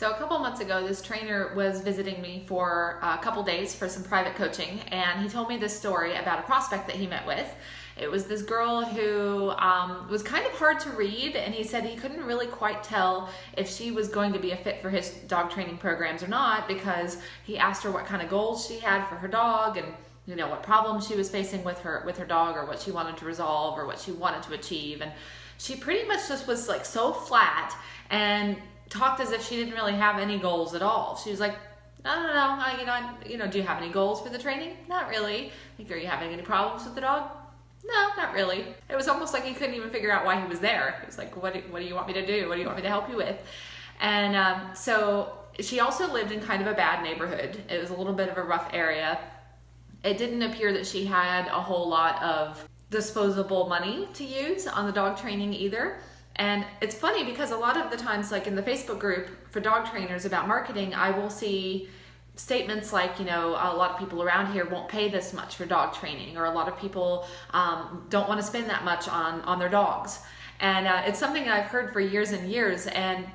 So a couple months ago, this trainer was visiting me for a couple days for some private coaching, and he told me this story about a prospect that he met with. It was this girl who was kind of hard to read, and he said he couldn't really quite tell if she was going to be a fit for his dog training programs or not, because he asked her what kind of goals she had for her dog, and what problems she was facing with her dog, or what she wanted to resolve, or what she wanted to achieve. And she pretty much just was like so flat and talked as if she didn't really have any goals at all. She was like, no, do you have any goals for the training? Not really. Are you having any problems with the dog? No, not really. It was almost like he couldn't even figure out why he was there. He was like, what do you want me to do? What do you want me to help you with? And so she also lived in kind of a bad neighborhood. It was a little bit of a rough area. It didn't appear that she had a whole lot of disposable money to use on the dog training either. And it's funny because a lot of the times, like in the Facebook group for dog trainers about marketing, I will see statements like, a lot of people around here won't pay this much for dog training, or a lot of people don't want to spend that much on their dogs. And it's something that I've heard for years and years, and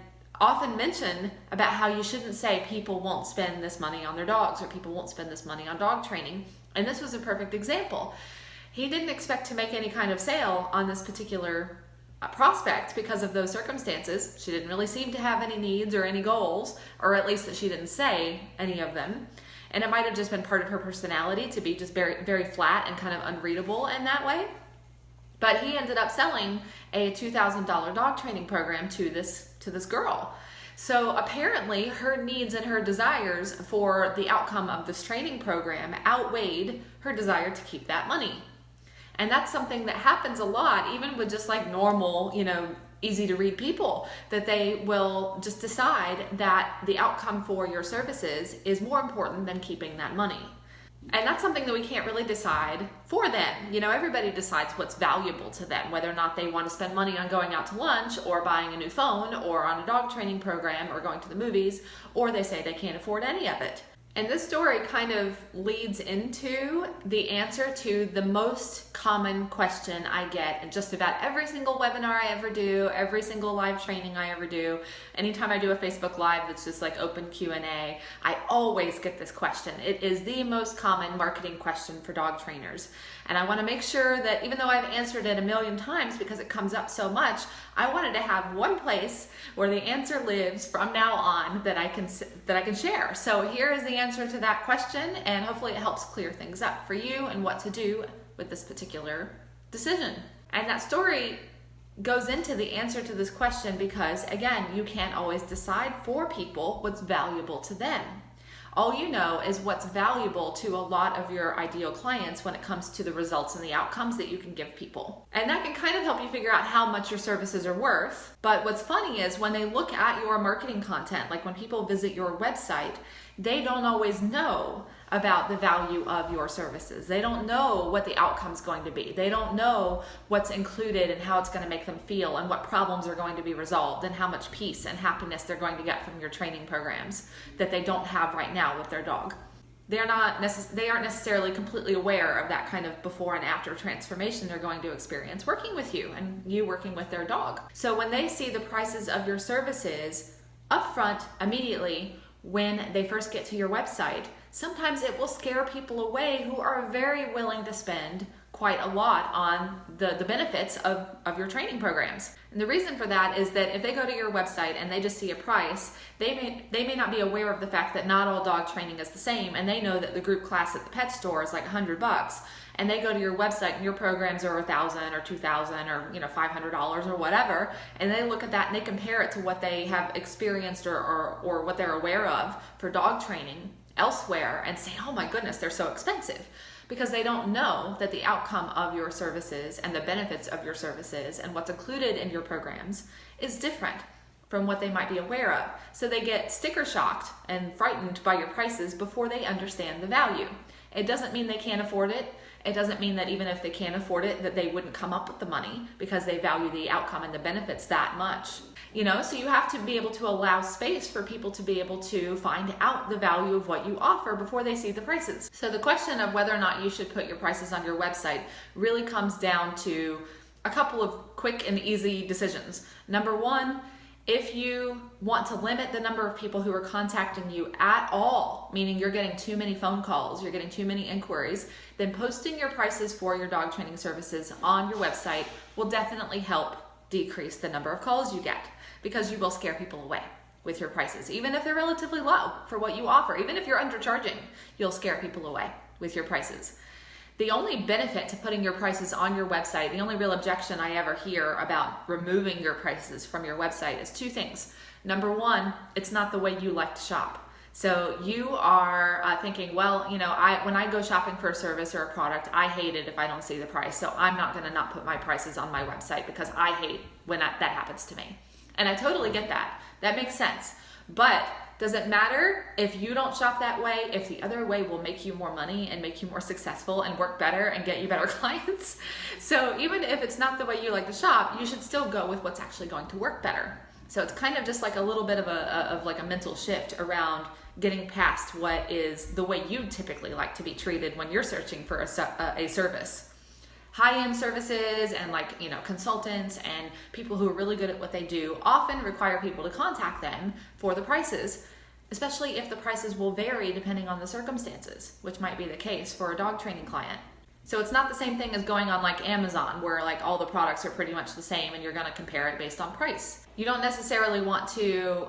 often mention about how you shouldn't say people won't spend this money on their dogs, or people won't spend this money on dog training. And this was a perfect example. He didn't expect to make any kind of sale on this particular prospect because of those circumstances. She didn't really seem to have any needs or any goals, or at least that she didn't say any of them. And it might have just been part of her personality to be just very, very flat and kind of unreadable in that way. But he ended up selling a $2,000 dog training program to this girl. So apparently her needs and her desires for the outcome of this training program outweighed her desire to keep that money. And that's something that happens a lot, even with just like normal, easy to read people, that they will just decide that the outcome for your services is more important than keeping that money. And that's something that we can't really decide for them. Everybody decides what's valuable to them, whether or not they want to spend money on going out to lunch, or buying a new phone, or on a dog training program, or going to the movies, or they say they can't afford any of it. And this story kind of leads into the answer to the most common question I get in just about every single webinar I ever do, every single live training I ever do. Anytime I do a Facebook Live that's just like open Q&A, I always get this question. It is the most common marketing question for dog trainers. And I want to make sure that even though I've answered it a million times because it comes up so much, I wanted to have one place where the answer lives from now on that I can share. So here is the answer to that question, and hopefully it helps clear things up for you and what to do with this particular decision. And that story goes into the answer to this question because, again, you can't always decide for people what's valuable to them. All you know is what's valuable to a lot of your ideal clients when it comes to the results and the outcomes that you can give people. And that can kind of help you figure out how much your services are worth. But what's funny is when they look at your marketing content, like when people visit your website, they don't always know about the value of your services. They don't know what the outcome's going to be. They don't know what's included and how it's going to make them feel, and what problems are going to be resolved, and how much peace and happiness they're going to get from your training programs that they don't have right now with their dog. They aren't necessarily completely aware of that kind of before and after transformation they're going to experience working with you and you working with their dog. So when they see the prices of your services upfront immediately when they first get to your website, sometimes it will scare people away who are very willing to spend quite a lot on the benefits of your training programs. And the reason for that is that if they go to your website and they just see a price, they may not be aware of the fact that not all dog training is the same, and they know that the group class at the pet store is like $100, and they go to your website and your programs are $1,000 or $2,000 or $500 or whatever, and they look at that and they compare it to what they have experienced or what they're aware of for dog training elsewhere and say, oh my goodness, they're so expensive, because they don't know that the outcome of your services and the benefits of your services and what's included in your programs is different from what they might be aware of. So they get sticker shocked and frightened by your prices before they understand the value. It doesn't mean they can't afford it. It doesn't mean that even if they can't afford it, that they wouldn't come up with the money because they value the outcome and the benefits that much. So you have to be able to allow space for people to be able to find out the value of what you offer before they see the prices. So the question of whether or not you should put your prices on your website really comes down to a couple of quick and easy decisions. Number one, If you want to limit the number of people who are contacting you at all, meaning you're getting too many phone calls, you're getting too many inquiries, then posting your prices for your dog training services on your website will definitely help decrease the number of calls you get, because you will scare people away with your prices. Even if they're relatively low for what you offer, even if you're undercharging, you'll scare people away with your prices. The only benefit to putting your prices on your website, the only real objection I ever hear about removing your prices from your website is two things. Number one, it's not the way you like to shop. So you are thinking, well, you know, when I go shopping for a service or a product, I hate it if I don't see the price. So I'm not going to not put my prices on my website because I hate when that happens to me. And I totally get that. That makes sense. But does it matter if you don't shop that way, if the other way will make you more money and make you more successful and work better and get you better clients? So even if it's not the way you like to shop, you should still go with what's actually going to work better. So it's kind of just like a little bit of a mental shift around getting past what is the way you typically like to be treated when you're searching for a service. High-end services and consultants and people who are really good at what they do often require people to contact them for the prices, especially if the prices will vary depending on the circumstances, which might be the case for a dog training client. So it's not the same thing as going on like Amazon, where like all the products are pretty much the same and you're going to compare it based on price. You don't necessarily want to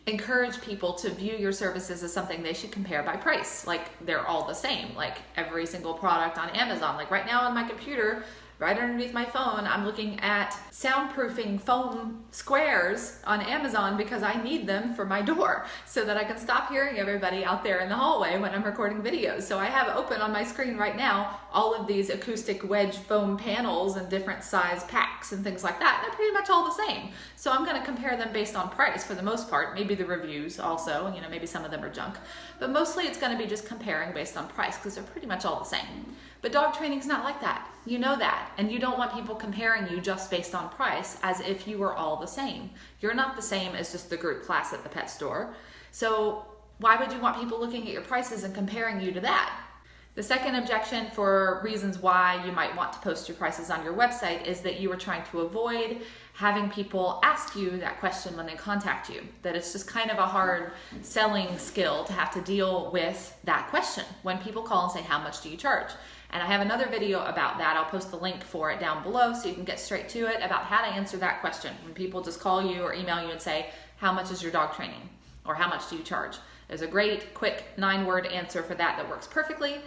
encourage people to view your services as something they should compare by price. Like they're all the same, like every single product on Amazon. Like right now on my computer, right underneath my phone, I'm looking at soundproofing foam squares on Amazon because I need them for my door so that I can stop hearing everybody out there in the hallway when I'm recording videos. So I have open on my screen right now all of these acoustic wedge foam panels and different size packs and things like that. They're pretty much all the same. So I'm going to compare them based on price for the most part. Maybe the reviews also, maybe some of them are junk. But mostly it's going to be just comparing based on price because they're pretty much all the same. But dog training's not like that. You know that. And you don't want people comparing you just based on price as if you were all the same. You're not the same as just the group class at the pet store. So why would you want people looking at your prices and comparing you to that? The second objection for reasons why you might want to post your prices on your website is that you are trying to avoid having people ask you that question when they contact you. That it's just kind of a hard selling skill to have to deal with that question when people call and say, how much do you charge? And I have another video about that. I'll post the link for it down below so you can get straight to it about how to answer that question. When people just call you or email you and say, how much is your dog training? Or how much do you charge? There's a great, quick 9-word answer for that works perfectly.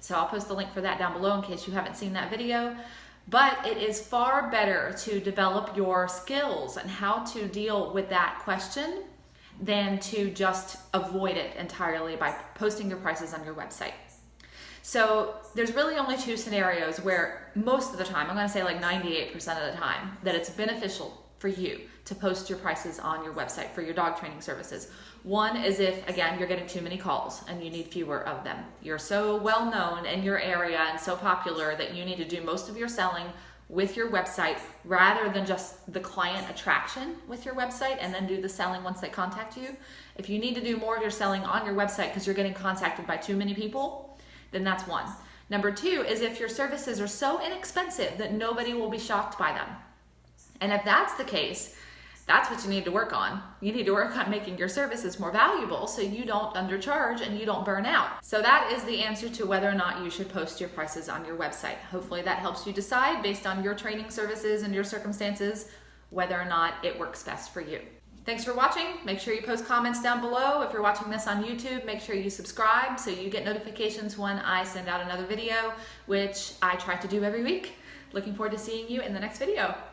So I'll post the link for that down below in case you haven't seen that video. But it is far better to develop your skills and how to deal with that question than to just avoid it entirely by posting your prices on your website. So there's really only two scenarios where most of the time, I'm going to say like 98% of the time, that it's beneficial for you to post your prices on your website for your dog training services. One is if, again, you're getting too many calls and you need fewer of them. You're so well known in your area and so popular that you need to do most of your selling with your website rather than just the client attraction with your website and then do the selling once they contact you. If you need to do more of your selling on your website because you're getting contacted by too many people, then that's one. Number two is if your services are so inexpensive that nobody will be shocked by them. And if that's the case, that's what you need to work on. You need to work on making your services more valuable so you don't undercharge and you don't burn out. So that is the answer to whether or not you should post your prices on your website. Hopefully that helps you decide based on your training services and your circumstances whether or not it works best for you. Thanks for watching. Make sure you post comments down below. If you're watching this on YouTube, make sure you subscribe so you get notifications when I send out another video, which I try to do every week. Looking forward to seeing you in the next video.